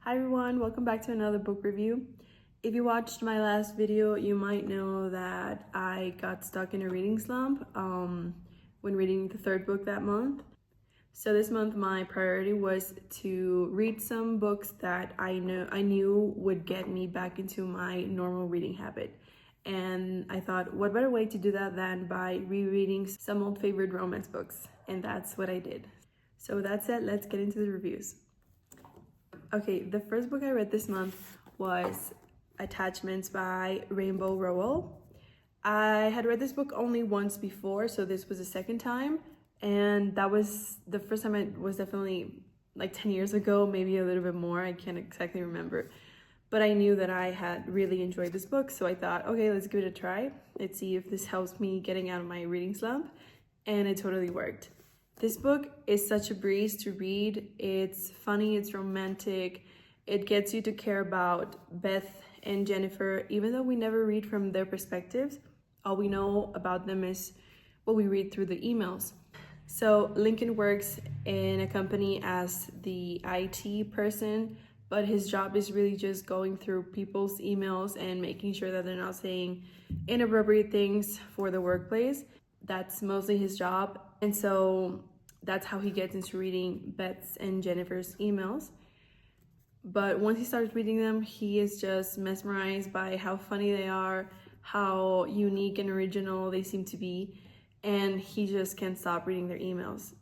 Hi everyone, welcome back to another book review. If you watched my last video, you might know that I got stuck in a reading slump when reading the third book that month. So this month my priority was to read some books that I knew would get me back into my normal reading habit. And I thought, what better way to do that than by rereading some old favorite romance books? And that's what I did. So with that said, let's get into the reviews. Okay, the first book I read this month was Attachments by Rainbow Rowell. I had read this book only once before, so this was the second time. And that was the first time. It was definitely like 10 years ago, maybe a little bit more. I can't exactly remember. But I knew that I had really enjoyed this book, so I thought, okay, let's give it a try. Let's see if this helps me getting out of my reading slump. And it totally worked. This book is such a breeze to read. It's funny, it's romantic. It gets you to care about Beth and Jennifer, even though we never read from their perspectives. All we know about them is what we read through the emails. So Lincoln works in a company as the IT person, but his job is really just going through people's emails and making sure that they're not saying inappropriate things for the workplace. That's mostly his job. And so that's how he gets into reading Beth's and Jennifer's emails. But once he starts reading them, he is just mesmerized by how funny they are, how unique and original they seem to be. And he just can't stop reading their emails.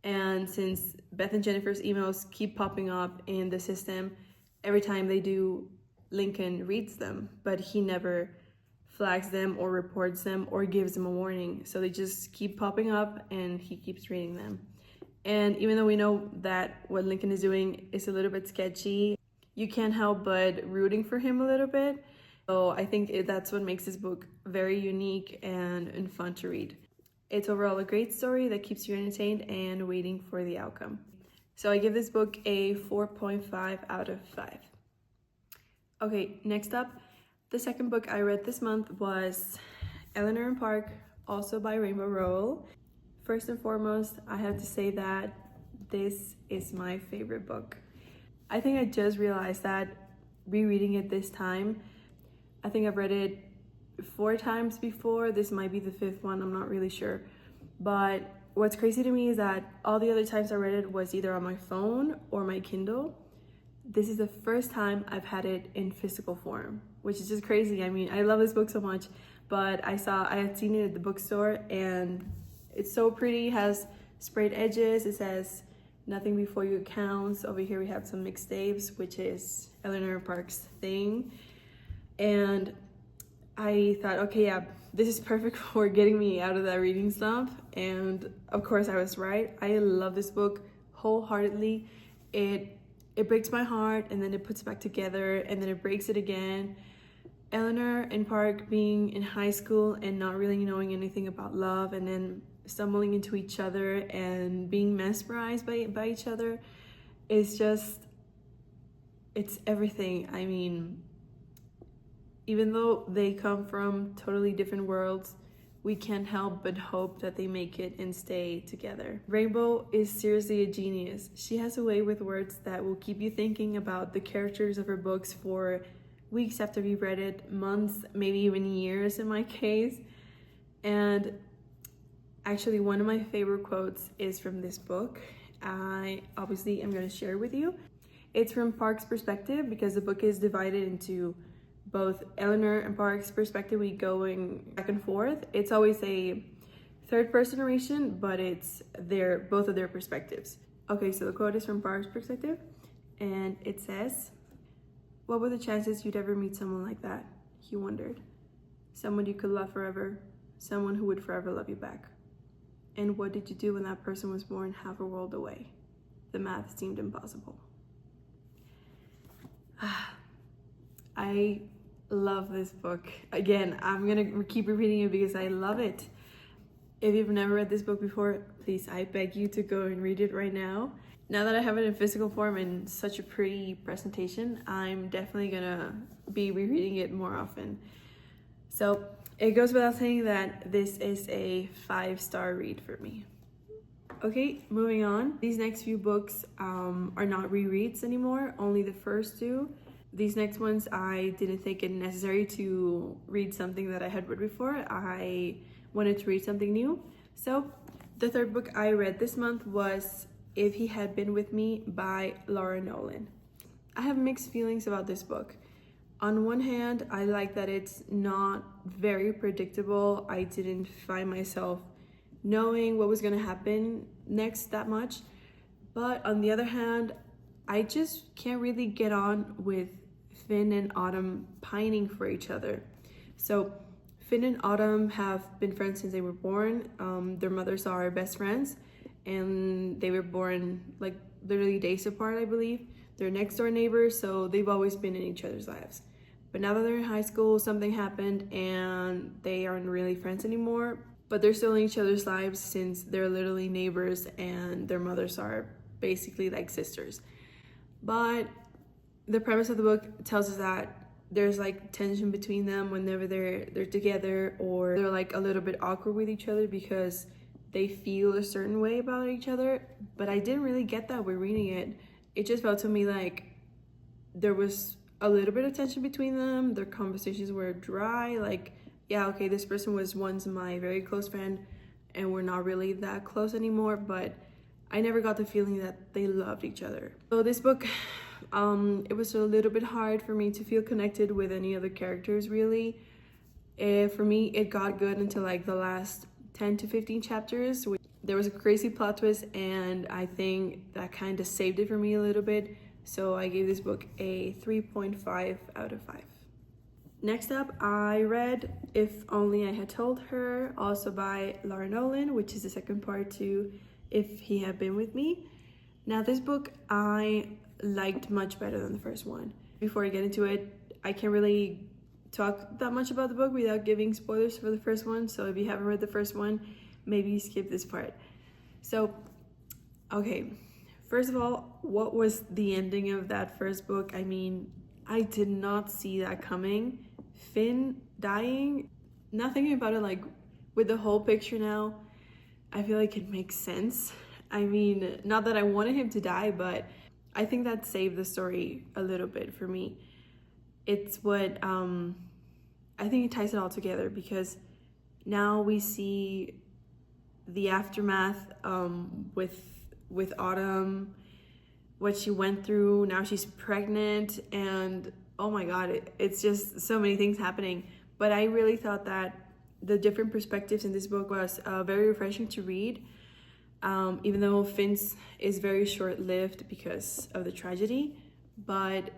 And since Beth and Jennifer's emails keep popping up in the system, every time they do, Lincoln reads them, but he never flags them or reports them or gives them a warning. So they just keep popping up and he keeps reading them. And even though we know that what Lincoln is doing is a little bit sketchy, you can't help but rooting for him a little bit. So I think that's what makes this book very unique and fun to read. It's overall a great story that keeps you entertained and waiting for the outcome. So I give this book a 4.5 out of 5. Okay, next up, the second book I read this month was Eleanor Park, also by Rainbow Rowell. First and foremost, I have to say that this is my favorite book. I think I just realized that rereading it this time. I think I've read it 4 times before. This might be the 5th one, I'm not really sure. But what's crazy to me is that all the other times I read it was either on my phone or my Kindle. This is the first time I've had it in physical form, which is just crazy. I mean, I love this book so much, but I had seen it at the bookstore and it's so pretty. It has sprayed edges. It says nothing before you counts. Over here we have some mixtapes, which is Eleanor Park's thing. And I thought, okay, yeah, this is perfect for getting me out of that reading slump. And of course I was right. I love this book wholeheartedly. It breaks my heart and then it puts it back together and then it breaks it again. Eleanor and Park being in high school and not really knowing anything about love and then stumbling into each other and being mesmerized by each other is just, it's everything. I mean, even though they come from totally different worlds, we can't help but hope that they make it and stay together. Rainbow is seriously a genius. She has a way with words that will keep you thinking about the characters of her books for weeks after you've read it, months, maybe even years in my case. And actually one of my favorite quotes is from this book. I obviously am going to share with you. It's from Park's perspective because the book is divided into both Eleanor and Park's perspective. We going back and forth. It's always a third person narration, but it's both of their perspectives. Okay, so the quote is from Park's perspective and it says, "What were the chances you'd ever meet someone like that?" He wondered. "Someone you could love forever, someone who would forever love you back. And what did you do when that person was born half a world away? The math seemed impossible." I love this book. Again, I'm gonna keep repeating it because I love it. If you've never read this book before, please, I beg you to go and read it right now. Now that I have it in physical form and such a pretty presentation, I'm definitely gonna be rereading it more often. So it goes without saying that this is a 5-star read for me. Okay, moving on. These next few books are not rereads anymore, only the first two. These next ones, I didn't think it necessary to read something that I had read before. I wanted to read something new. So the third book I read this month was If He Had Been With Me by Laura Nowlin. I have mixed feelings about this book. On one hand, I like that it's not very predictable. I didn't find myself knowing what was going to happen next that much. But on the other hand, I just can't really get on with Finn and Autumn pining for each other. So Finn and Autumn have been friends since they were born. Their mothers are best friends, and they were born like literally days apart, I believe. They're next door neighbors, so they've always been in each other's lives. But now that they're in high school, something happened and they aren't really friends anymore. But they're still in each other's lives since they're literally neighbors and their mothers are basically like sisters. But the premise of the book tells us that there's like tension between them whenever they're together, or they're like a little bit awkward with each other because they feel a certain way about each other. But I didn't really get that when reading it. It just felt to me like there was a little bit of tension between them. Their conversations were dry, like, yeah, okay, this person was once my very close friend and we're not really that close anymore, but I never got the feeling that they loved each other. So this book, it was a little bit hard for me to feel connected with any other characters, really. For me, it got good until like the last 10 to 15 chapters. There was a crazy plot twist, and I think that kind of saved it for me a little bit. So I gave this book a 3.5 out of 5. Next up, I read If Only I Had Told Her, also by Laura Nowlin, which is the second part to If He Had Been With Me. Now this book I liked much better than the first one. Before I get into it, I can't really talk that much about the book without giving spoilers for the first one. So if you haven't read the first one, maybe skip this part. So, okay. First of all, what was the ending of that first book? I mean, I did not see that coming. Finn dying, nothing about it, like with the whole picture now, I feel like it makes sense. I mean, not that I wanted him to die, but I think that saved the story a little bit for me. It's what, I think it ties it all together, because now we see the aftermath with Autumn, what she went through. Now she's pregnant, and oh my god, it's just so many things happening. But I really thought that the different perspectives in this book was very refreshing to read, even though Finn's is very short-lived because of the tragedy. But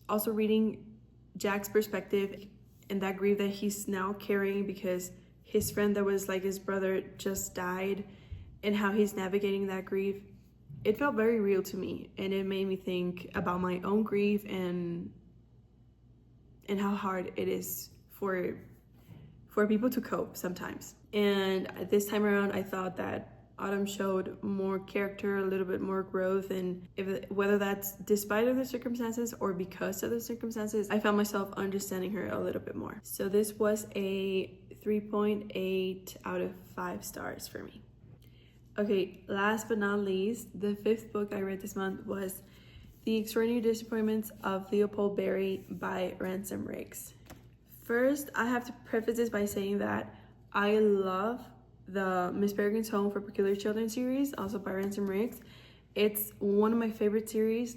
also reading Jack's perspective and that grief that he's now carrying because his friend that was like his brother just died, and how he's navigating that grief, it felt very real to me, and it made me think about my own grief and how hard it is for people to cope sometimes. And this time around, I thought that Autumn showed more character, a little bit more growth, and whether that's despite of the circumstances or because of the circumstances, I found myself understanding her a little bit more. So this was a 3.8 out of 5 stars for me. Okay, last but not least, the fifth book I read this month was The Extraordinary Disappointments of Leopold Berry by Ransom Riggs. First, I have to preface this by saying that I love the Miss Peregrine's Home for Peculiar Children series, also by Ransom Riggs. It's one of my favorite series.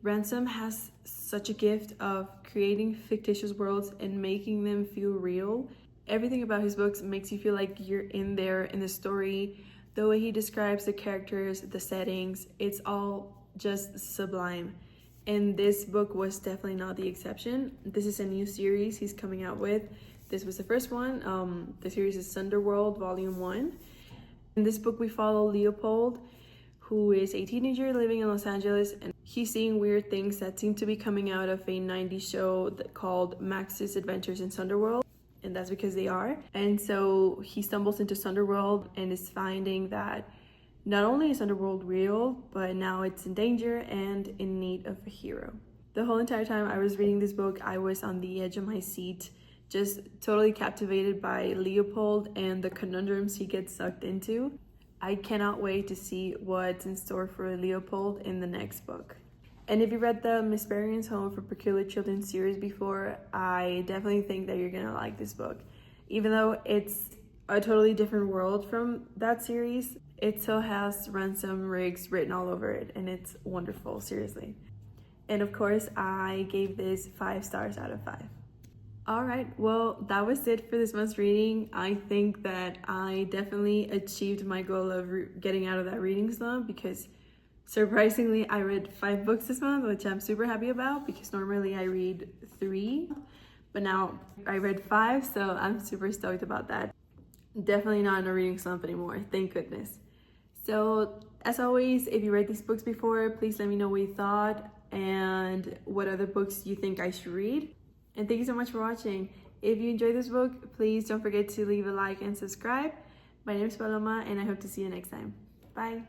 Ransom has such a gift of creating fictitious worlds and making them feel real. Everything about his books makes you feel like you're in there in the story. The way he describes the characters, the settings, it's all just sublime. And this book was definitely not the exception. This is a new series he's coming out with. This was the first one. The series is Sunderworld Volume 1. In this book, we follow Leopold, who is a teenager living in Los Angeles, and he's seeing weird things that seem to be coming out of a 90s show called Max's Adventures in Sunderworld, and that's because they are. And so he stumbles into Sunderworld and is finding that not only is Underworld real, but now it's in danger and in need of a hero. The whole entire time I was reading this book, I was on the edge of my seat, just totally captivated by Leopold and the conundrums he gets sucked into. I cannot wait to see what's in store for Leopold in the next book. And if you read the Miss Barion's Home for Peculiar Children series before, I definitely think that you're gonna like this book. Even though it's a totally different world from that series, it still has ransom rigs written all over it, and it's wonderful, seriously. And of course, I gave this 5 stars out of 5. All right, well, that was it for this month's reading. I think that I definitely achieved my goal of getting out of that reading slump, because surprisingly, I read 5 books this month, which I'm super happy about, because normally I read 3, but now I read 5, so I'm super stoked about that. Definitely not in a reading slump anymore, thank goodness. So, as always, if you read these books before, please let me know what you thought and what other books you think I should read. And thank you so much for watching. If you enjoyed this book, please don't forget to leave a like and subscribe. My name is Paloma, and I hope to see you next time. Bye.